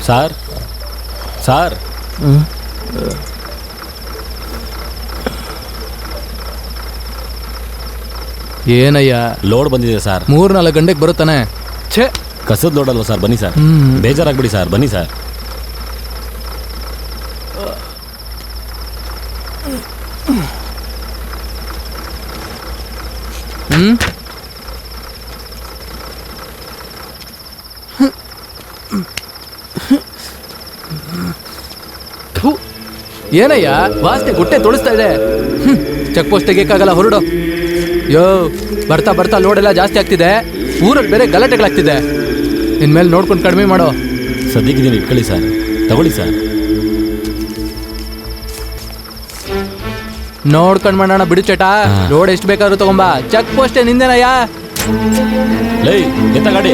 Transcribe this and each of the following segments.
Sir sir ಏನಯ್ಯ load ಬಂದಿದೆ sir. 3-4 ಗಂಟೆಗೆ ಬರುತ್ತಾನೆ. ಛೇ, ಕಸದ ಲೋಡ್ ಅಲ್ವಾ ಸರ್? ಬನ್ನಿ ಸರ್, ಬೇಜಾರಾಗ್ಬಿಡಿ ಸರ್, ಬನ್ನಿ ಸರ್. ಏನಯ್ಯ ವಾಸನೆ ಗುಟ್ಟೆ ತೊಳಿಸ್ತಾ ಇದೆ. ಚೆಕ್ ಪೋಸ್ಟ್ ತೆಗಿಯಕ್ಕಾಗಲ್ಲ, ಹೊರಡು. ಯೋ, ಬರ್ತಾ ಬರ್ತಾ ಲೋಡ್ ಎಲ್ಲ ಜಾಸ್ತಿ ಆಗ್ತಿದೆ. ಊರಲ್ಲಿ ಬೇರೆ ಗಲಾಟೆಗಳಾಗ್ತಿದೆ. ಇನ್ಮೇಲೆ ನೋಡ್ಕೊಂಡು ಕಡಿಮೆ ಮಾಡೋ. ಸದ್ಯಕ್ಕೆ ಇದನ್ನು ಇಟ್ಕೊಳ್ಳಿ ಸರ್, ತಗೊಳ್ಳಿ ಸರ್. ನೋಡ್ಕೊಂಡ್ ಮಾಡೋಣ ಬಿಡು ಚಟ. ಲೋಡ್ ಎಷ್ಟು ಬೇಕಾದ್ರೂ ತಗೊಂಬಾ. Check post ನಿಂದೇನಯ್ಯ. ಲೈ ಎತ್ತ ಗಾಡಿ.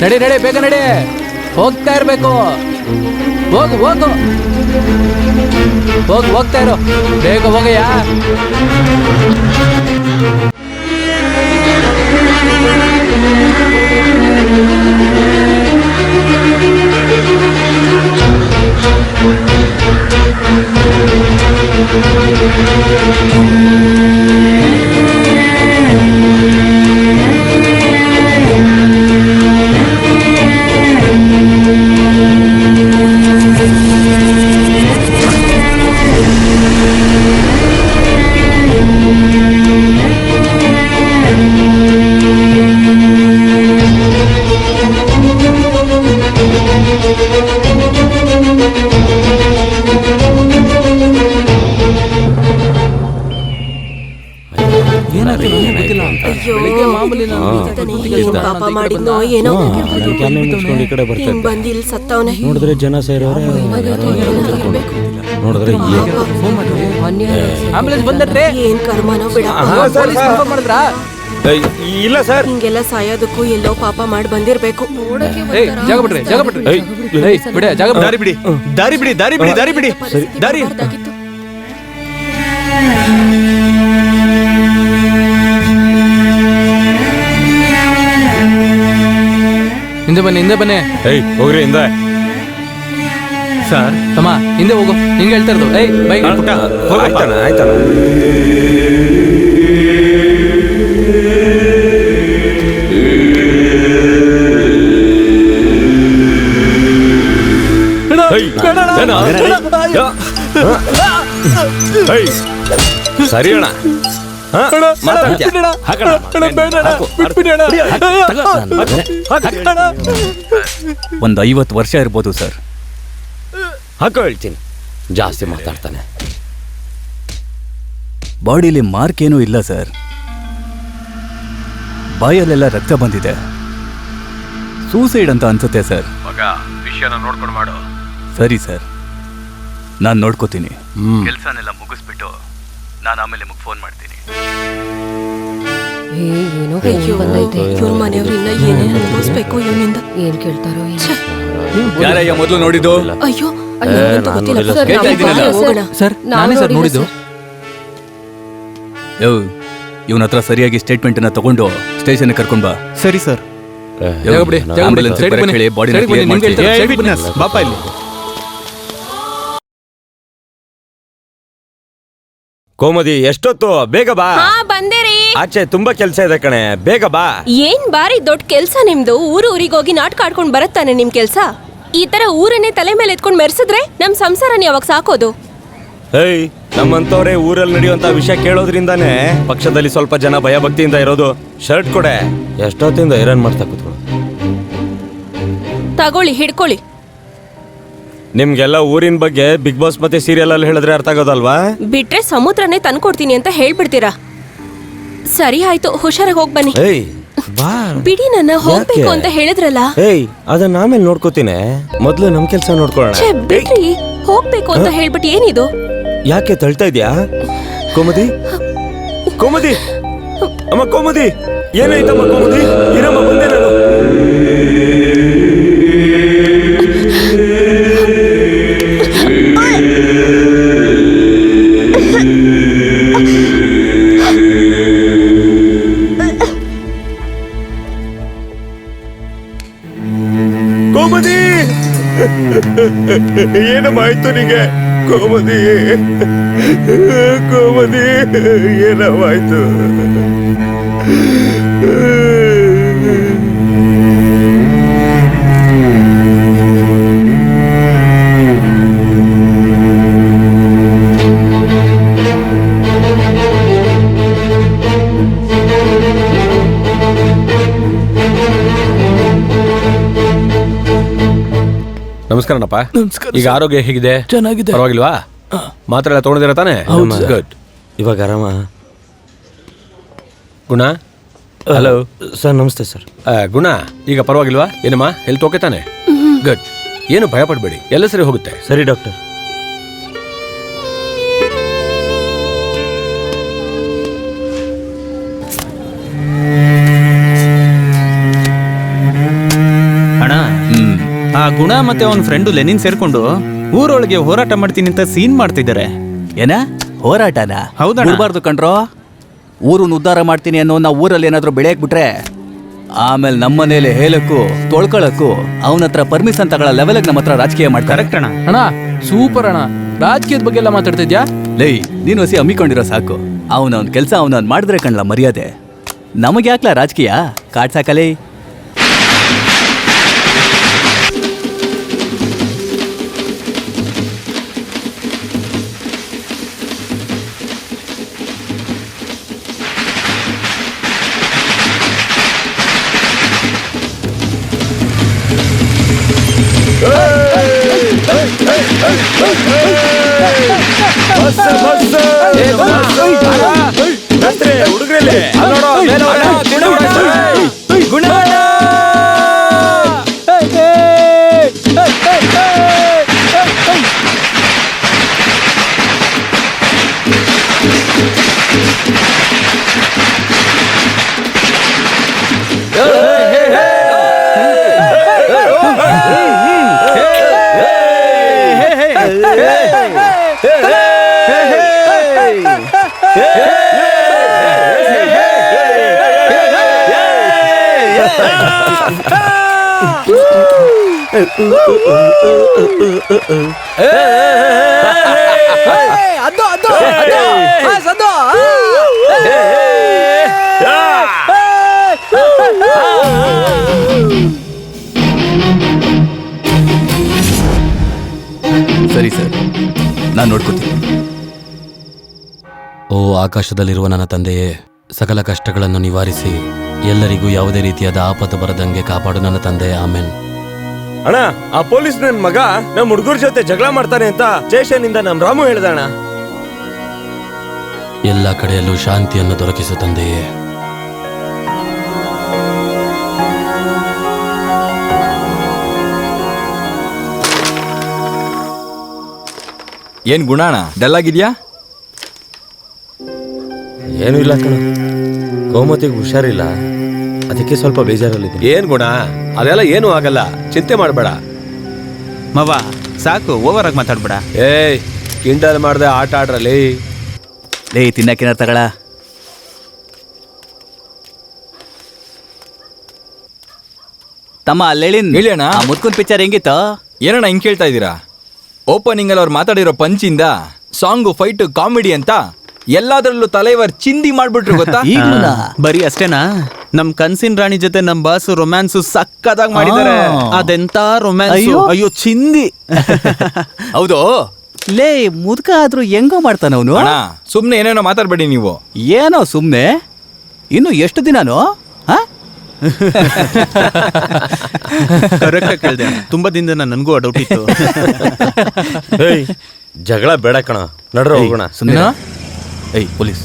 ನಡಿ ನಡಿ, ಬೇಗ ನಡಿ. ಹೋಗ್ತಾ ಇರ್ಬೇಕು. ಹೋಗು ಹೋಗು ಹೋಗು, ಹೋಗ್ತಾ ಇರೋ, ಬೇಗ ಹೋಗಯ್ಯ. ನೋಡಿದ್ರೆ ಜನ ಸೇರೋರೆ, ನೋಡಿದ್ರೆ ಆಂಬುಲೆನ್ಸ್ ಬಂದ್ರೆ ಏನ್ ಕರ್ಮನೋ ಬಿಡ. ಇಲ್ಲ ಸರ್, ಹಿಂಗೆಲ್ಲ ಸಾಯೋದಕ್ಕೂ ಎಲ್ಲೋ ಪಾಪ ಮಾಡಿ ಬಂದಿರ್ಬೇಕು. ಜಾಗ ಬಿಡ್ರಿ, ಜಾಗ ಬಿಡ್ರಿ. ಬಿಡಿ, ಜಾಗ ದಾರಿ ಬಿಡಿ, ದಾರಿ ಬಿಡಿ, ದಾರಿ ಬಿಡಿ, ದಾರಿ ಬಿಡಿ, ದಾರಿ. ಹಿಂದೆ ಬನ್ನಿ, ಹಿಂದೆ ಬನ್ನಿ. ಹೋಗ್ರಿ ಹಿಂದೆ. ಸರ್ ತಮ್ಮ ಹಿಂದೆ ಹೋಗು, ಹಿಂಗೆ ಹೇಳ್ತಾ ಇರೋದು. ಬೈಕ್ ಆಯ್ತಾನ ಆಯ್ತಾನ. ಸರಿ ಅಣ್ಣ, ಒಂದು 50 ವರ್ಷ ಇರ್ಬೋದು ಸರ್. ಹಾಕೋ, ಹೇಳ್ತೀನಿ. ಜಾಸ್ತಿ ಮಾತಾಡ್ತಾನೆ. ಬಾಡಿಲಿ ಮಾರ್ಕ್ ಏನೂ ಇಲ್ಲ ಸರ್. ಬಾಯಲ್ಲೆಲ್ಲ ರಕ್ತ ಬಂದಿದೆ. ಸೂಸೈಡ್ ಅಂತ ಅನ್ಸುತ್ತೆ ಸರ್. ವಿಷಯನ ನೋಡ್ಕೊಂಡು ಮಾಡು. ಸರಿ ಸರ್, ನಾನು ನೋಡ್ಕೋತೀನಿ. ಕೆಲಸನೆಲ್ಲ ಮುಗಿಸ್ಬಿಟ್ಟು ನಾನು ಆಮೇಲೆ ನಿಮಗೆ ಫೋನ್ ಮಾಡ್ತೀನಿ. ಇವ್ರ ಮನೆಯವ್ರು ಇನ್ನ ಏನೇನು ಅನುಭವಿಸ್ಬೇಕು ಇವನಿಂದ. ಏನ್ ಕೇಳ್ತಾರೋ. ಯಾರಯ್ಯ ಮೊದಲು ನೋಡಿದ್ದು? ಅಯ್ಯೋ, ಸರ್, ನಾನೇ ಸರ್ ನೋಡಿದ್ದು. ಇವನ ಹತ್ರ ಸರಿಯಾಗಿ ಸ್ಟೇಟ್ಮೆಂಟ್ ಅನ್ನ ತಗೊಂಡು ಸ್ಟೇಷನ್ ಕರ್ಕೊಂಡ್ ಬಾ. ಸರಿ ಸರ್. ಆಂಬುಲೆನ್ಸ್ ಹೇಳಿ ಬಾಡಿ ಬಾಪ ಇಲ್ಲಿ. ಕೋಮದಿ, ಎಷ್ಟೊತ್ತು? ಬೇಗ ಬಾ. ಬಂದೇರಿ. ಆಚೆ ತುಂಬಾ ಕೆಲಸ ಇದೆ ಕಣೆ, ಬೇಗ ಬಾ. ಏನ್ ಬಾರಿ ದೊಡ್ಡ ಕೆಲ್ಸ ನಿಮ್ದು. ಊರಿಗೆ ಹೋಗಿ ನಾಟಕ ಆಡ್ಕೊಂಡ್ ಬರತ್ತಾನೆ ನಿಮ್ ಕೆಲ್ಸ. ಈ ತರ ಊರನ್ನೇ ತಲೆ ಮೇಲೆ ಎತ್ಕೊಂಡ್ ಮೆರೆಸಿದ್ರೆ ನಮ್ ಸಂಸಾರನ ಯಾವಾಗ ಸಾಕೋದು? ನಮ್ಮಂತವ್ರೆ ಊರಲ್ಲಿ ನಡೆಯುವಂತ ವಿಷಯ ಕೇಳೋದ್ರಿಂದಾನೇ ಪಕ್ಷದಲ್ಲಿ ಸ್ವಲ್ಪ ಜನ ಭಯ ಭಕ್ತಿಯಿಂದ ಇರೋದು. ಶರ್ಟ್ ಕೊಡೆ. ಎಷ್ಟೊತ್ತಿಂದ ಐರನ್ ಮಾಡ್ತಾ ಕೂತ್ಕೊಳ್ಳಿ. ತಗೊಳ್ಳಿ, ಹಿಡ್ಕೊಳ್ಳಿ. ನಿಮ್ಗೆಲ್ಲ ಊರಿನ ಬಗ್ಗೆ ಬಿಗ್ ಬಾಸ್ ಮತ್ತೆ ಸೀರಿಯಲ್ ಅಲ್ಲಿ ಹೇಳಿದ್ರೆ ಅರ್ಥ ಆಗೋದಲ್ವಾ? ಬಿಟ್ರೆ ಸಮುದ್ರನೇ ತಂದ್ಕೊಡ್ತೀನಿ ಅಂತ ಹೇಳ್ಬಿಡ್ತೀರಾ. ಸರಿ ಆಯ್ತು, ಹುಷಾರಾಗಿ ಹೋಗ್ ಬನ್ನಿ. ಬಿಡಿ, ನನ್ನ ಹೋಗ್ಬೇಕು ಅಂತ ಹೇಳಿದ್ರಲ್ಲ. ಅದನ್ನ ಆಮೇಲೆ ನೋಡ್ಕೋತೀನಿ, ಮೊದ್ಲು ನಮ್ ಕೆಲ್ಸ ನೋಡ್ಕೊಳ್ಳೋಣ. ಬಿಡ್ರಿ, ಹೋಗ್ಬೇಕು ಅಂತ ಹೇಳ್ಬಿಟ್ಟು ಏನಿದು? ಯಾಕೆ ತಳ್ತಾ ಇದ್ಯಾ ಕೋಮದಿ? ಕೋಮದಿ, ಅಮ್ಮ ಕೋಮದಿ, ಏನಾಯ್ತಮ್ಮ ಕೋಮದಿ? ಇರಮ್ಮ, ಬಂದೆ ನಾನು. ಏನಮ್ಮ ಆಯ್ತು ನಿಂಗೆ? ಕೋಮದಿ, ಕೋಮದಿ, ಏನಮ್ಮ ಆಯ್ತು? ನಮಸ್ಕಾರನಪ್ಪ. ನಮಸ್ಕಾರ. ಈಗ ಆರೋಗ್ಯ ಹೇಗಿದೆ? ಚೆನ್ನಾಗಿದೆ. ಪರವಾಗಿಲ್ವಾ? ಮಾತ್ರ ಎಲ್ಲ ತೊಗೊಂಡಿದ್ದೀರಾ ತಾನೆ? ಗುಡ್. ಇವಾಗ ಆರಾಮ? ಗುಣ, ಹಲೋ ಸರ್. ನಮಸ್ತೆ ಸರ್. ಗುಣ, ಈಗ ಪರವಾಗಿಲ್ವಾ? ಏನಮ್ಮ, ಹೆಲ್ತ್ ಓಕೆ ತಾನೆ? ಗುಡ್. ಏನು ಭಯ ಪಡಬೇಡಿ, ಎಲ್ಲ ಸರಿ ಹೋಗುತ್ತೆ. ಸರಿ ಡಾಕ್ಟರ್. ಅಣ್ಣ, ಆ ಗುಣ ಮತ್ತೆ ಅವನ ಫ್ರೆಂಡು ಲೆನಿನ್ ಸೇರ್ಕೊಂಡು ಊರೊಳಗೆ ಹೋರಾಟ ಮಾಡ್ತೀನಿ ಅಂತ ಸೀನ್ ಮಾಡ್ತಿದ್ದಾರೆ. ಏನ ಹೋರಾಟನ? ಹೌದಣ್ಣ. ಬಿಡ್ಬಾರ್ದು ಕಣ್ರೋ. ಊರನ್ನ ಉದ್ಧಾರ ಮಾಡ್ತೀನಿ ಅನ್ನೋ ನಾವು ಊರಲ್ಲಿ ಏನಾದ್ರೂ ಬೆಳೆಯಕ್ ಬಿಟ್ರೆ ಆಮೇಲೆ ನಮ್ಮನೇಲಿ ಹೇಳಕ್ಕೂ ತೊಳ್ಕೊಳಕ್ಕೂ ಅವನ ಹತ್ರ ಪರ್ಮಿಷನ್ ತಗೊಳ್ಳೋ ಲೆವೆಲ್ಗೆ ನಮ್ಮ ಹತ್ರ ರಾಜಕೀಯ ಮಾಡ್ತಾರೆ. ಕರೆಕ್ಟ್ ಅಣ್ಣ. ಅಣ್ಣ ಸೂಪರ್ ಅಣ್ಣ. ರಾಜಕೀಯದ ಬಗ್ಗೆ ಎಲ್ಲ ಮಾತಾಡ್ತಿದ್ಯಾ? ಲೈ, ನೀನು ಹಸಿ ಹಮ್ಮಿಕೊಂಡಿರೋ ಸಾಕು. ಅವನವನ್ ಕೆಲಸ ಅವನವನ್ ಮಾಡಿದ್ರೆ ಕಣ್ಲ ಮರ್ಯಾದೆ. ನಮಗೆ ಯಾಕ್ಲ ರಾಜಕೀಯ ಕಾಡ್ಸಾಕಲೇ? ಸರಿ ಸರ್, ನಾನು ನೋಡ್ಕೋತೀನಿ. ಓ ಆಕಾಶದಲ್ಲಿರುವ ನನ್ನ ತಂದೆಯೇ, ಸಕಲ ಕಷ್ಟಗಳನ್ನು ನಿವಾರಿಸಿ ಎಲ್ಲರಿಗೂ ಯಾವುದೇ ರೀತಿಯಾದ ಆಪತ್ತು ಬರದಂಗೆ ಕಾಪಾಡು ನನ್ನ ತಂದೆ. ಆಮೇನ್. ಅಣ್ಣ, ಆ ಪೊಲೀಸ್ ನನ್ ಮಗ ನಮ್ ಹುಡುಗರ ಜೊತೆ ಜಗಳ ಮಾಡ್ತಾನೆ ಅಂತ ಸ್ಟೇಷನ್ ಇಂದ ನಮ್ ರಾಮು ಹೇಳ್ದಣ್ಣ. ಎಲ್ಲ ಕಡೆಯಲ್ಲೂ ಶಾಂತಿಯನ್ನು ದೊರಕಿಸು ತಂದೆಯೇ. ಏನ್ ಗುಣಾಣ, ಡಲ್ ಆಗಿದ್ಯಾ? ಏನೂ ಇಲ್ಲ ಕಣ, ಕೋಮತಿಗೆ ಹುಷಾರಿಲ್ಲ, ಅದಕ್ಕೆ ಸ್ವಲ್ಪ ಬೇಜಾರಲ್ಲಿದೆ. ಏನ್ ಗುಣ, ಅದೆಲ್ಲ ಏನು ಆಗಲ್ಲ, ಚಿಂತೆ ಮಾಡಬೇಡ. ಮವ ಸಾಕು, ಓವರ್ ಆಗಿ ಮಾತಾಡ್ಬೇಡ. ಏಯ್, ಕಿಂಡಲ್ ಮಾಡ್ದೆ ಆಟ ಆಡ್ರಲ್ಲಿ. ಲೇ, ತಿನ್ನಕ್ಕೇನಾರ ತಗಳ. ತಮ್ಮ ಅಲ್ಲೇಳಿನ್ ಹೇಳಿ ಅಣ್ಣ. ಆ ಮುತ್ಕುನ್ ಪಿಕ್ಚರ್ ಹೆಂಗಿತ್ತು? ಏನಣ್ಣ ಹಿಂಗ್ ಕೇಳ್ತಾ ಇದ್ದೀರಾ? ಓಪನಿಂಗ್ ಅಲ್ಲಿ ಅವ್ರು ಮಾತಾಡಿರೋ ಪಂಚಿಂದ ಸಾಂಗು, ಫೈಟ್, ಕಾಮಿಡಿ ಅಂತ ಎಲ್ಲಾದ್ರಲ್ಲೂ ತಲೈವರ್ ಚಿಂದಿ ಮಾಡ್ಬಿಟ್ರು ಗೊತ್ತಾ? ಈಗ್ಲೂನಾ? ಬರೀ ಅಷ್ಟೇನಾ? ನಮ್ ಕನ್ಸಿನ್ ರಾಣಿ ಜೊತೆ ನಮ್ ಬಾಸ್ ರೊಮ್ಯಾನ್ಸ್ ಸಕ್ಕದಾಗಿ ಮಾಡಿದ್ದಾರೆ. ಅದೆಂತ ರೊಮ್ಯಾನ್ಸ್, ಅಯ್ಯೋ ಚಿಂದಿ. ಹೌದು. ಲೇ, ಮುದ್ಕ ಆದ್ರೂ ಹೆಂಗೋ ಮಾಡ್ತಾನ ಅವನು. ಅಣ್ಣ, ಸುಮ್ನೆ ಏನೇನೋ ಮಾತಾಡ್ಬೇಡಿ ನೀವು. ಏನೋ ಸುಮ್ನೆ. ಇನ್ನು ಎಷ್ಟು ದಿನಾನು? ಕರೆಕ್ಟ್ ಕೇಳ್ದೆ. ತುಂಬಾ ದಿನದಿಂದ ನನಗೂ ಡೌಟ್ ಇತ್ತು. ಏಯ್, ಜಗಳ ಬೇಡ ಕಣ, ನಡ್ರ ಹೋಗೋಣ. ಸುಮ್ಮನೆ. ಏಯ್ ಪೊಲೀಸ್.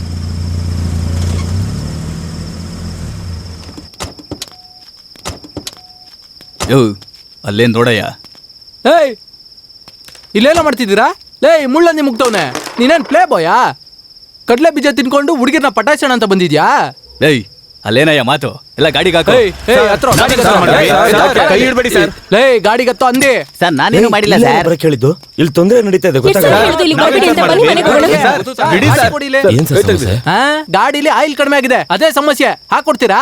ಯೋ, ಅಲ್ಲೇನ್ ನೋಡಯ್ಯ. ಏಯ್, ಇಲ್ಲೇನೋ ಮಾಡ್ತಿದ್ದೀರಾ? ಲೇ, ಮುಳ್ಳಂದಿ ಮುಗ್ತವ್ನೆ. ನೀನೇನ್ ಪ್ಲೇ ಬಾಯಾ? ಕಡ್ಲೆ ಬೀಜ ತಿನ್ಕೊಂಡು ಹುಡುಗಿರ್ನ ಪಟಾಯಿಸೋಣ ಅಂತ ಬಂದಿದ್ಯಾ? ಏಯ್, ಅಲ್ಲೇನಯ್ಯ ಮಾತು? ಎಲ್ಲ ಗಾಡಿಗೆ ಹಾಕೋ. ಕೈ ಇಡ್ಬೇಡಿ ಸರ್. ಲೇ, ಗಾಡಿಗತ್ತೋ ಅಂದಿ. ಸರ್, ನಾನೇನು ಮಾಡಿಲ್ಲ ಸರ್. ಕೇಳಿದ್ದು ಇಲ್ಲಿ ತೊಂದರೆ ನಡೀತಾ ಇದೆ, ಎಷ್ಟ್ ಸಲ ಹೇಳ್ದೆ ಇಲ್ಲಿ ಬರ್ಬೇಡಿ ಅಂತ? ಬನ್ನಿ ಮನೆಗೆ ಹೋಗೋಣ. ಬಿಡಿ ಸರ್. ಏನ್ ಸರ್ ಸಮಸ್ಯೆ? ಗಾಡಿಲಿ ಆಯಿಲ್ ಕಡಿಮೆ ಆಗಿದೆ, ಅದೇ ಸಮಸ್ಯೆ. ಹಾಕೊಡ್ತೀರಾ?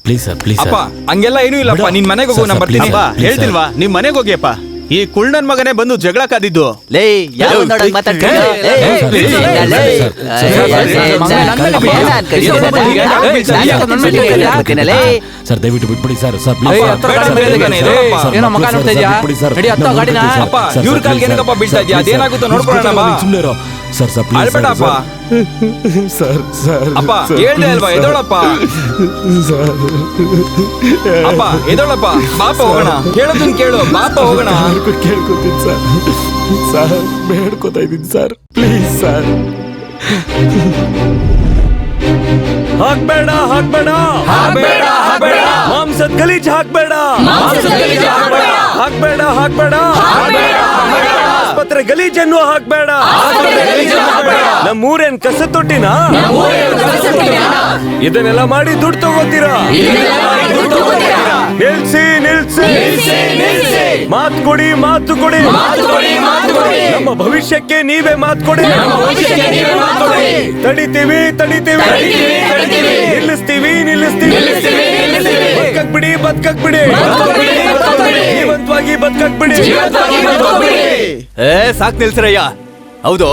ಪ್ಲೀಸ್ ಸರ್, ಪ್ಲೀಸ್ ಅಪ್ಪ, ಸರ್. ಹಂಗೆಲ್ಲ ಏನೂ ಇಲ್ಲಪ್ಪ. ನಿನ್ ಮನೆಗೆ ಹೋಗು, ನಾ ಬರ್ತೀನಿ. ಅಪ್ಪ, ಹೇಳ್ತಿಲ್ವಾ? ನಿಮ್ ಮನೆಗೆ ಹೋಗಿಯಪ್ಪ. ಈ ಕುಳ್ಳನ್ ಮಗನೇ ಬಂದು ಜಗಳ ಕಾದಿದ್ದು. ಲೇ ಯಾವ ನೋಡಕ್ ಮಾತಾಡ್ತೀಯ? ಲೇ, ಲೇ, ಲೇ, ಲೇ. ಸರ್ ದಯವಿಟ್ಟು ಬಿಟ್ಬಿಡಿ ಸರ್ ಸರ್ ಏಯ್, ಹತ್ರ ಗಾಡಿ ಮೇಲೆ ಇದೆ. ಏಯ್, ಏನೋ ಮಗ ನೋಡ್ತಾ ಇದ್ಯಾ? ನಡಿ, ಹತ್ತೋ ಗಾಡಿನ. ಅಪ್ಪ ಇವ್ರ ಕಾಲ್ಗೆ ಏನಕ್ಕಪ್ಪ ಬೀಳ್ತಾ ಇದ್ಯಾ? ಅದೇನಾಗುತ್ತೋ ನೋಡ್ಕೊಳ್ಳೋಣ ಬಾ. ಸುಮ್ಮನೆ ಸರ್ ಸರ್ ಅಳ್ಬೇಡಪ್ಪ. ಸರ್ ಸರ್ ಅಪ್ಪ ಹೇಳ್ದೆ ಅಲ್ವಾ, ಎದೋಳಪ್ಪ. ಅಪ್ಪ ಎದೋಳಪ್ಪ, ಬಾಪ ಹೋಗೋಣ. ಹೇಳೋದನ್ ಕೇಳು, ಬಾಪ ಹೋಗೋಣ. ಕೇಳ್ಕೊತೀನಿ ಸರ್. ಸರ್ ಬೇಡ್ಕೊತಾ ಇದ್ದೀನಿ ಸರ್, ಪ್ಲೀಸ್ ಸರ್. ಹಾಕ್ಬೇಡ ಹಾಕ್ಬೇಡ ಹಾಕ್ಬೇಡ, ಹಾಕ್ಬೇಡ. ಮಾಂಸದ ಗಲೀಜ್ ಹಾಕ್ಬೇಡ ಹಾಕ್ಬೇಡ ಹಾಕ್ಬೇಡ ಆಸ್ಪತ್ರೆ ಗಲೀಜನ್ನು ಹಾಕ್ಬೇಡ. ನಮ್ಮೂರೇನ್ ಕಸ ತೊಟ್ಟಿನ ಇದನ್ನೆಲ್ಲ ಮಾಡಿ ದುಡ್ಡು ತಗೋತೀರಾ? ನಿಲ್ಸಿ ನಿಲ್ಸಿ ಮಾತು ಕೊಡಿ, ಮಾತು ಕೊಡಿ. ನಮ್ಮ ಭವಿಷ್ಯಕ್ಕೆ ನೀವೇ ಮಾತು ಕೊಡಿ. ತಡಿತೀವಿ ತಡಿತೀವಿ, ನಿಲ್ಲಿಸ್ತೀವಿ ನಿಲ್ಲಿಸ್ತೀವಿ. ಬದುಕಕ್ ಬಿಡಿ, ಬದುಕಕ್ ಬಿಡಿ, ಜೀವಂತವಾಗಿ ಬದುಕಕ್ ಬಿಡಿ. ಏ ಸಾಕ್ ನಿಲ್ಸ್ರಯ್ಯ. ಹೌದು,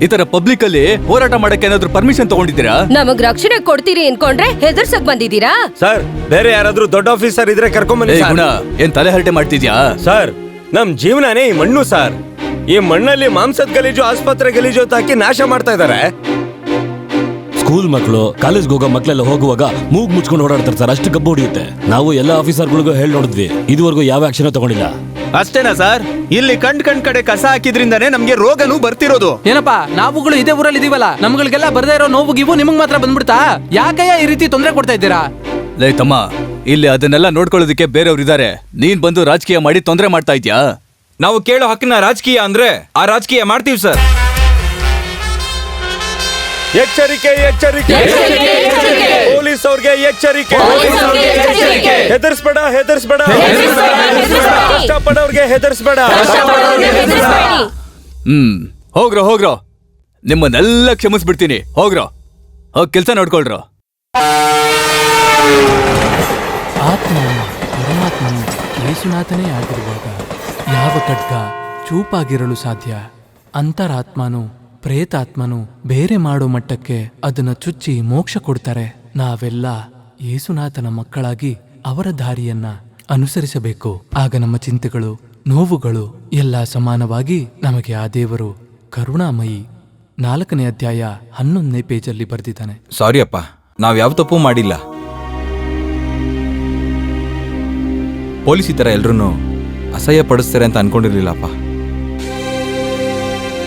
ಈ ತರ ಪಬ್ಲಿಕ್ ಅಲ್ಲಿ ಹೋರಾಟ ಮಾಡಕ್ಕೆ ಏನಾದ್ರು ಪರ್ಮಿಷನ್ ತಗೊಂಡಿದ್ದೀರಾ? ನಮಗ್ ರಕ್ಷಣೆ ಕೊಡ್ತೀರಿ ಅನ್ಕೊಂಡ್ರೆ ಹೆದರ್ಸಕ್ ಬಂದಿದ್ದೀರಾ? ಸರ್ ಬೇರೆ ಯಾರಾದ್ರೂ ದೊಡ್ಡ ಆಫೀಸರ್ ಇದ್ರೆ ಕರ್ಕೊಂಬನ್ನಿ ಏ ಸರ್. ಗುಣ, ಏನ್ ತಲೆ ಹರಟೆ ಮಾಡ್ತಿದ್ಯಾ? ಸರ್ ನಮ್ ಜೀವನನೇ ಈ ಮಣ್ಣು ಸರ್. ಈ ಮಣ್ಣಲ್ಲಿ ಮಾಂಸದ ಗಲೀಜು, ಆಸ್ಪತ್ರೆ ಗಲೀಜು ಅಂತ ಹಾಕಿ ನಾಶ ಮಾಡ್ತಾ ಇದಾರೆ. ಸ್ಕೂಲ್ ಮಕ್ಕಳು, ಕಾಲೇಜ್ಗೆ ಹೋಗೋ ಮಕ್ಕಳೆಲ್ಲ ಹೋಗುವಾಗ ಮೂಗ್ ಮುಚ್ಕೊಂಡು ಓಡಾಡ್ತಾರೆ ಸರ್, ಅಷ್ಟು ಗಬ್ಬು ಹೊಡಿಯುತ್ತೆ. ನಾವು ಎಲ್ಲ ಆಫೀಸರ್ಗಳಿಗೂ ಹೇಳಿ ನೋಡಿದ್ವಿ, ಇದುವರೆಗೂ ಯಾವ ಆಕ್ಷನ್ ತಗೊಂಡಿಲ್ಲ. ಅಷ್ಟೇನಾ ಸರ್? ಇಲ್ಲಿ ಕಂಡ್ ಕಡೆ ಕಸ ಹಾಕಿದ್ರಿಂದಾನೇ ನಮ್ಗೆ ರೋಗನೂ ಬರ್ತಿರೋದು. ಏನಪ್ಪಾ, ನಾವುಗಳು ಇದೇ ಊರಲ್ಲಿ ಇದೀವಲ್ಲ, ನಮ್ಗಳಿಗೆಲ್ಲ ಬರ್ದೇ ಇರೋ ನೋವು ಗಿವು ನಿಮಗ್ ಮಾತ್ರ ಬಂದ್ಬಿಡ್ತಾ? ಯಾಕಯ್ಯ ಈ ರೀತಿ ತೊಂದರೆ ಕೊಡ್ತಾ ಇದ್ದೀರಾ? ಲೇ ತಮ್ಮ, ಇಲ್ಲಿ ಅದನ್ನೆಲ್ಲ ನೋಡ್ಕೊಳ್ಳೋದಕ್ಕೆ ಬೇರೆಯವ್ರು ಇದಾರೆ. ನೀನ್ ಬಂದು ರಾಜಕೀಯ ಮಾಡಿ ತೊಂದರೆ ಮಾಡ್ತಾ ಇದ್ಯಾ? ನಾವು ಕೇಳೋ ಹಕ್ಕಿನ ರಾಜಕೀಯ ಅಂದ್ರೆ ಆ ರಾಜಕೀಯ ಮಾಡ್ತೀವಿ ಸರ್. ಎಚ್ಚರಿಕೆ ಎಚ್ಚರಿಕೆ, ಪೊಲೀಸ್ ಅವ್ರಿಗೆ ಎಚ್ಚರಿಕೆ. ಹೆದರ್ಸ್ಬೇಡ ಹೆದರ್ಸ್ಬೇಡ, ಕಷ್ಟಪಡೋರ್ಗೆ ಹೆದರ್ಸ್ಬೇಡ. ಹೋಗ್ರೋ ಹೋಗ್ರೋ, ನಿಮ್ಮನ್ನೆಲ್ಲ ಕ್ಷಮಿಸ್ಬಿಡ್ತೀನಿ. ಹೋಗ್ರೋ, ಹೋಗ್ ಕೆಲ್ಸ ನೋಡ್ಕೊಳ್ರೋ. ಆತ್ಮನು ಪರಮಾತ್ಮನು ಯೇಸುನಾಥನೇ ಆಗಿರುವಾಗ ಯಾವ ಖಡ್ಗ ಚೂಪಾಗಿರಲು ಸಾಧ್ಯ? ಅಂತರಾತ್ಮನು ಪ್ರೇತಾತ್ಮನು ಬೇರೆ ಮಾಡೋ ಮಟ್ಟಕ್ಕೆ ಅದನ್ನ ಚುಚ್ಚಿ ಮೋಕ್ಷ ಕೊಡ್ತಾರೆ. ನಾವೆಲ್ಲ ಯೇಸುನಾಥನ ಮಕ್ಕಳಾಗಿ ಅವರ ದಾರಿಯನ್ನ ಅನುಸರಿಸಬೇಕು. ಆಗ ನಮ್ಮ ಚಿಂತೆಗಳು, ನೋವುಗಳು ಎಲ್ಲ ಸಮಾನವಾಗಿ ನಮಗೆ ಆ ದೇವರು ಕರುಣಾಮಯಿ. 4ನೇ ಅಧ್ಯಾಯ 11ನೇ ಪೇಜಲ್ಲಿ ಬರೆದಿದ್ದಾನೆ. ಸಾರಿ ಅಪ್ಪ, ನಾವ್ ಯಾವ ತಪ್ಪು ಮಾಡಿಲ್ಲ. ಪೊಲೀಸ್ ಈ ತರ ಎಲ್ರೂ ಅಸಹ್ಯ ಪಡಿಸ್ತಾರೆ ಅಂತ ಅನ್ಕೊಂಡಿರ್ಲಿಲ್ಲಪ್ಪ.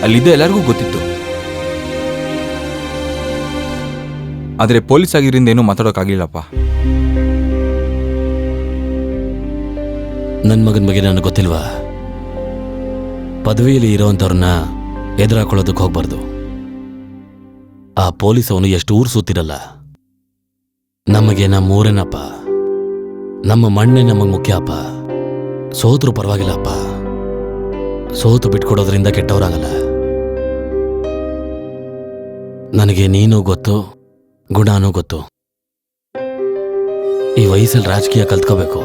ಅಲ್ಲಿದ್ದ ಎಲ್ಲರಿಗೂ ಗೊತ್ತಿತ್ತು. ಆದ್ರೆ ಪೊಲೀಸ್ ಆಗಿದ್ರಿಂದ ಏನೂ ಮಾತಾಡೋಕ್ಕಾಗ್ಲಿಲ್ಲಪ್ಪ. ನನ್ನ ಮಗನ ಬಗ್ಗೆ ನನಗೆ ಗೊತ್ತಿಲ್ವಾ? ಪದವಿಯಲ್ಲಿ ಇರೋವಂಥವ್ರನ್ನ ಎದುರಾಕೊಳ್ಳೋದಕ್ಕೆ ಹೋಗ್ಬಾರ್ದು. ಆ ಪೊಲೀಸ್ ಅವನು ಎಷ್ಟು ಊರು ಸುತ್ತಿರಲ್ಲ. ನಮಗೆ ನಮ್ಮ ಊರೇನಪ್ಪ, ನಮ್ಮ ಮಣ್ಣೆ ನಮಗೆ ಮುಖ್ಯ ಅಪ್ಪ. ಸೋತ್ರು ಪರವಾಗಿಲ್ಲಪ್ಪ, ಸೋತು ಬಿಟ್ಕೊಡೋದ್ರಿಂದ ಕೆಟ್ಟವರಾಗಲ್ಲ. ನನಗೆ ನೀನು ಗೊತ್ತು, ಗುಣನೂ ಗೊತ್ತು. ಈ ವಯಸ್ಸಲ್ಲಿ ರಾಜಕೀಯ ಕಲ್ತ್ಕೋಬೇಕು,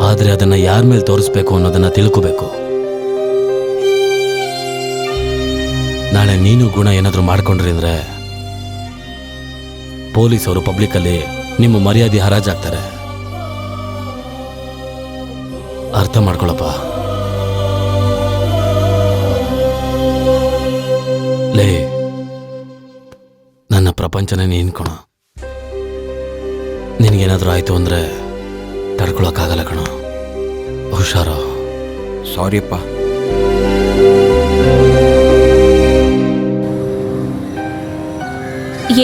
ಆದ್ರೆ ಅದನ್ನ ಯಾರ ಮೇಲೆ ತೋರಿಸ್ಬೇಕು ಅನ್ನೋದನ್ನ ತಿಳ್ಕೋಬೇಕು. ನಾಳೆ ನೀನು ಗುಣ ಏನಾದ್ರೂ ಮಾಡ್ಕೊಂಡ್ರಿ ಅಂದ್ರೆ ಪೊಲೀಸವರು ಪಬ್ಲಿಕ್ಕಲ್ಲಿ ನಿಮ್ಮ ಮರ್ಯಾದೆ ಹರಾಜಾಗ್ತಾರೆ. ಅರ್ಥ ಮಾಡ್ಕೊಳಪ್ಪ. ಲೇ, ನನ್ನ ಪ್ರಪಂಚನೇ ನೀನ್ ಕಣ. ನಿನಗೇನಾದ್ರೂ ಆಯ್ತು ಅಂದ್ರೆ ತಡ್ಕೊಳಕ್ಕಾಗಲ್ಲ ಕಣ. ಹುಷಾರು. ಸಾರಿ ಅಪ್ಪ.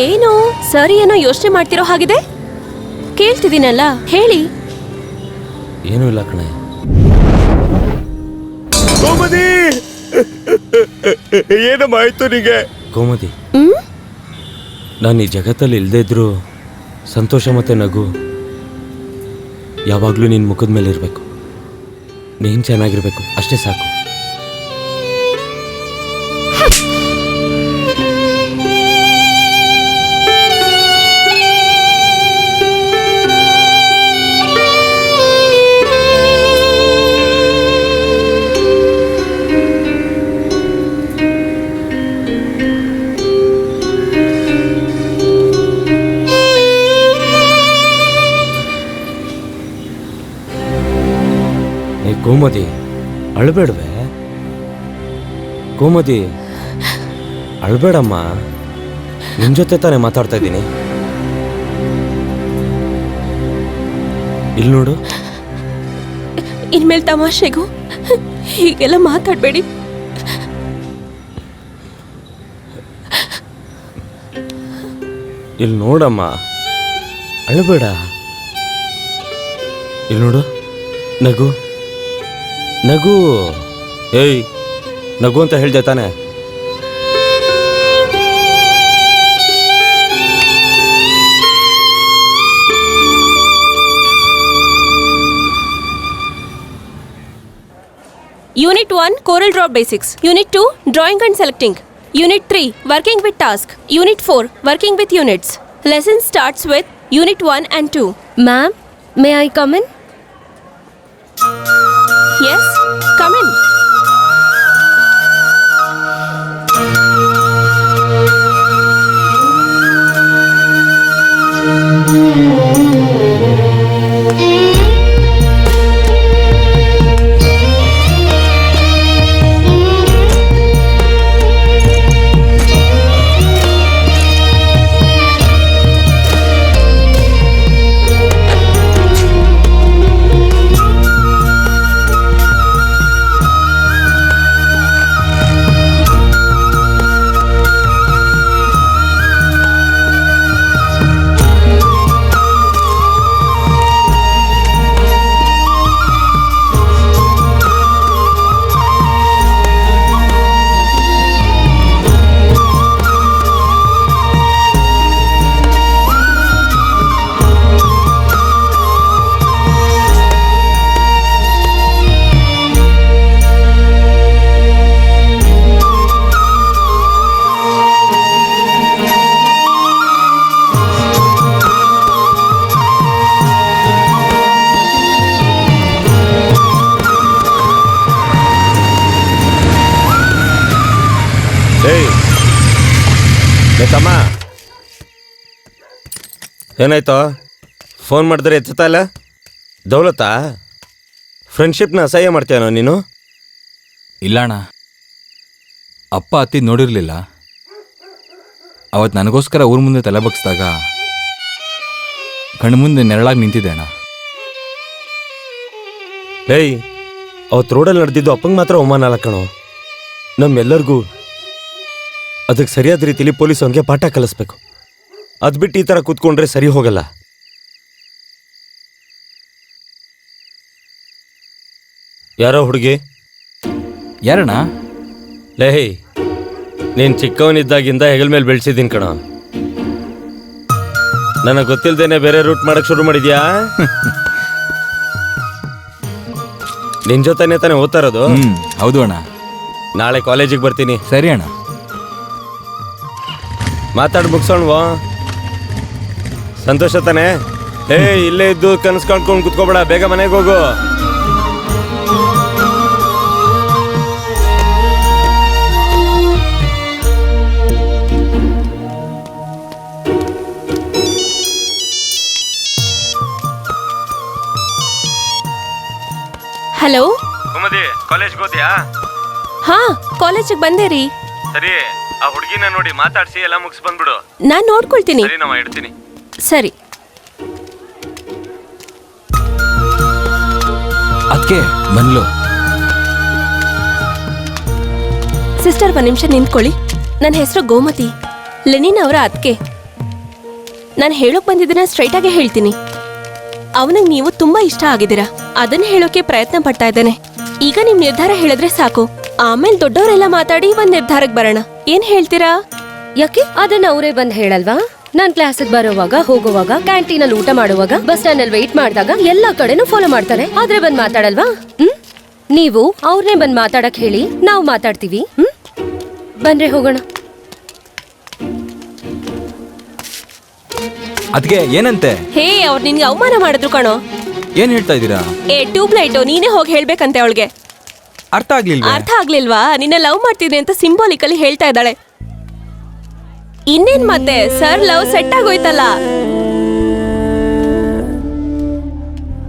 ಏನು ಸರಿ ಏನೋ ಯೋಚನೆ ಮಾಡ್ತಿರೋ ಹಾಗಿದೆ? ಕೇಳ್ತಿದ್ದೀನಲ್ಲ, ಹೇಳಿ. ಏನೂ ಇಲ್ಲ ಕಣೆ. ಕೋಮದಿ, ಏನಮ್ಮ ಆಯ್ತು ನಿಂಗೆ? ಕೋಮದಿ, ನಾನು ಈ ಜಗತ್ತಲ್ಲಿ ಇಲ್ಲದೇ ಇದ್ರೂ ಸಂತೋಷ ಮತ್ತು ನಗು ಯಾವಾಗಲೂ ನಿನ್ನ ಮುಖದ ಮೇಲೆ ಇರಬೇಕು. ನೀನು ಚೆನ್ನಾಗಿರ್ಬೇಕು, ಅಷ್ಟೇ ಸಾಕು. ಕೋಮದಿ ಅಳ್ಬೇಡ್ವೆ? ಕೋಮದಿ ಅಳ್ಬೇಡಮ್ಮ, ನಿನ್ ಜೊತೆ ತಾನೇ ಮಾತಾಡ್ತಾ ಇದ್ದೀನಿ. ಇಲ್ಲಿ ನೋಡು. ಇನ್ಮೇಲೆ ತಮಾಷೆಗೂ ಹೀಗೆಲ್ಲ ಮಾತಾಡಬೇಡಿ. ಇಲ್ಲಿ ನೋಡಮ್ಮ, ಅಳಬೇಡ. ಇಲ್ಲಿ ನೋಡು, ನಗು ನಗು. ಏಯ್, ನಗು ಅಂತ ಹೇಳ್ದೆ ತಾನೆ? Unit 1 Corel Draw Basics. Unit 2 Drawing and Selecting. Unit 3 Working with Task. Unit 4 Working with Units. Lesson starts with Unit 1 and 2. Ma'am, may I come in? Yes, come in. ತಮ್ಮ, ಏನಾಯ್ತು? ಫೋನ್ ಮಾಡಿದ್ರೆ ಎತ್ತುತ್ತಾ ಇಲ್ಲ? ದೌಲತಾ, ಫ್ರೆಂಡ್ಶಿಪ್ನ ಅಸಹ್ಯ ಮಾಡ್ತೀಯನೋ ನೀನು? ಇಲ್ಲ ಅಣ್ಣ, ಅಪ್ಪ ಅತ್ತಿ ನೋಡಿರ್ಲಿಲ್ಲ. ಅವತ್ತು ನನಗೋಸ್ಕರ ಊರ ಮುಂದೆ ತಲೆ ಬಗ್ಸಿದಾಗ ಕಣ್ಣು ಮುಂದೆ ನೆರಳಾಗಿ ನಿಂತಿದ್ದೆ ಅಣ್ಣ. ಏಯ್, ಅವತ್ತು ರೋಡಲ್ಲಿ ನಡೆದಿದ್ದು ಅಪ್ಪಂಗೆ ಮಾತ್ರ ಅವಮಾನ ಅಲ್ಲ ಕಣೋ, ನಮ್ಮೆಲ್ಲರಿಗೂ ಅದಕ್ಕೆ ಸರಿಯಾದ ರೀತಿಲಿ ಪೊಲೀಸ್ ಅವನಿಗೆ ಪಾಠ ಕಲಿಸ್ಬೇಕು. ಅದು ಬಿಟ್ಟು ಈ ಥರ ಕೂತ್ಕೊಂಡ್ರೆ ಸರಿ ಹೋಗಲ್ಲ. ಯಾರೋ ಹುಡುಗಿ? ಯಾರಣ್ಣ? ಲೇಹ್, ನೀನು ಚಿಕ್ಕವನಿದ್ದಾಗಿಂದ ಹೆಗಲ್ ಮೇಲೆ ಬೆಳೆಸಿದ್ದೀನಿ ಕಣ. ನನಗೆ ಗೊತ್ತಿಲ್ದೇನೆ ಬೇರೆ ರೂಟ್ ಮಾಡಕ್ ಶುರು ಮಾಡಿದ್ಯಾ? ನಿನ್ ಜೊತೆನೆ ತಾನೇ ಓದ್ತಾ ಇರೋದು? ಹೌದು ಅಣ್ಣ. ನಾಳೆ ಕಾಲೇಜಿಗೆ ಬರ್ತೀನಿ. ಸರಿ ಅಣ್ಣ. ಮಾತಾಡಿ ಮುಗಿಸೋಣವಾ? ಸಂತೋಷ ತಾನೆ? ಇಲ್ಲೇ ಇದ್ದು ಕನಸು ಕಾಣ್ಕೊಂಡು ಕುತ್ಕೋಬೇಡ, ಬೇಗ ಮನೆಗೆ ಹೋಗು. ಹಲೋ, ಕಾಲೇಜ್ಗೆ ಹೋದ್ಯಾ? ಹಾ, ಕಾಲೇಜಿಗೆ ಬಂದೆ ರೀ. ಸರಿ, ಆ ಹುಡುಗಿನ ನೋಡಿ ಮಾತಾಡ್ಸಿ ಎಲ್ಲ ಮುಗಿಸ್ ಬಂದ್ಬಿಡು. ನಾನ್ ನೋಡ್ಕೊಳ್ತೀನಿ. ಸರಿ, ನಾವು ಇಡ್ತೀನಿ. ಸರಿ. ಅದಕ್ಕೆ ಬಂದ್ಲು. ಸಿಸ್ಟರ್, ಒಂದ್ ನಿಮಿಷ ನಿಂತ್ಕೊಳ್ಳಿ. ನನ್ನ ಹೆಸರು ಗೋಮತಿ, ಲೆನಿನ್ ಅವರ ಅದ್ಕೆ. ನಾನು ಹೇಳೋಕ್ ಬಂದಿದ್ದನ್ನ ಸ್ಟ್ರೈಟ್ ಆಗಿ ಹೇಳ್ತೀನಿ. ಅವನಿಗೆ ನೀವು ತುಂಬಾ ಇಷ್ಟ ಆಗಿದ್ದೀರಾ, ಅದನ್ನ ಹೇಳೋಕೆ ಪ್ರಯತ್ನ ಪಡ್ತಾ ಇದ್ದಾನೆ. ಈಗ ನಿಮ್ ನಿರ್ಧಾರ ಹೇಳಿದ್ರೆ ಸಾಕು, ಆಮೇಲೆ ದೊಡ್ಡವರೆಲ್ಲ ಮಾತಾಡಿ ಒಂದ್ ನಿರ್ಧಾರಕ್ಕೆ ಬರೋಣ. ಏನ್ ಹೇಳ್ತೀರಾ? ಯಾಕೆ ಅದನ್ನ ಅವರೇ ಬಂದ್ ಹೇಳಲ್ವಾ? ನಾನ್ ಕ್ಲಾಸಿಗೆ ಬರೋವಾಗ, ಹೋಗುವಾಗ, ಕ್ಯಾಂಟೀನಲ್ಲಿ ಊಟ ಮಾಡುವಾಗ, ಬಸ್ ಸ್ಟ್ಯಾಂಡ್ ಅಲ್ಲಿ ವೆಯ್ಟ್ ಮಾಡಿದಾಗ ಎಲ್ಲಾ ಕಡೆನೂ ಫಾಲೋ ಮಾಡ್ತಾರೆ. ಆದ್ರೆ ಬಂದ್ ಮಾತಾಡಲ್ವಾ? ನೀವು ಅವ್ರನ್ನೇ ಬಂದ್ ಮಾತಾಡಕ್ ಹೇಳಿ, ನಾವು ಮಾತಾಡ್ತೀವಿ. ಬನ್ರಿ ಹೋಗೋಣ. ಅದಕ್ಕೆ ಏನಂತೆ? ಹೇ, ಅವ್ರು ನಿನ್ಗೆ ಅವಮಾನ ಮಾಡಿದ್ರು ಕಣೋ. ಏನ್ ಹೇಳ್ತಾ ಇದ್ದೀರಾ? ಟ್ಯೂಬ್ಲೈಟ್ ನೀನೇ ಹೋಗಿ ಹೇಳ್ಬೇಕಂತೆ ಅವಳಿಗೆ. ಅರ್ಥ ಆಗ್ಲಿಲ್ವಾ? ಅರ್ಥ ಆಗ್ಲಿಲ್ವಾ? ನಿನ್ನ ಲವ್ ಮಾಡ್ತಿದ್ದೆ ಅಂತ ಸಿಂಬಾಲಿಕಲಿ ಹೇಳ್ತಾ ಇದ್ದಾಳೆ. ಇನ್ನೇನ್ ಮತ್ತೆ, ಸರ್ ಲವ್ ಸೆಟ್ ಆಗೋಯ್ತಲ್ಲ.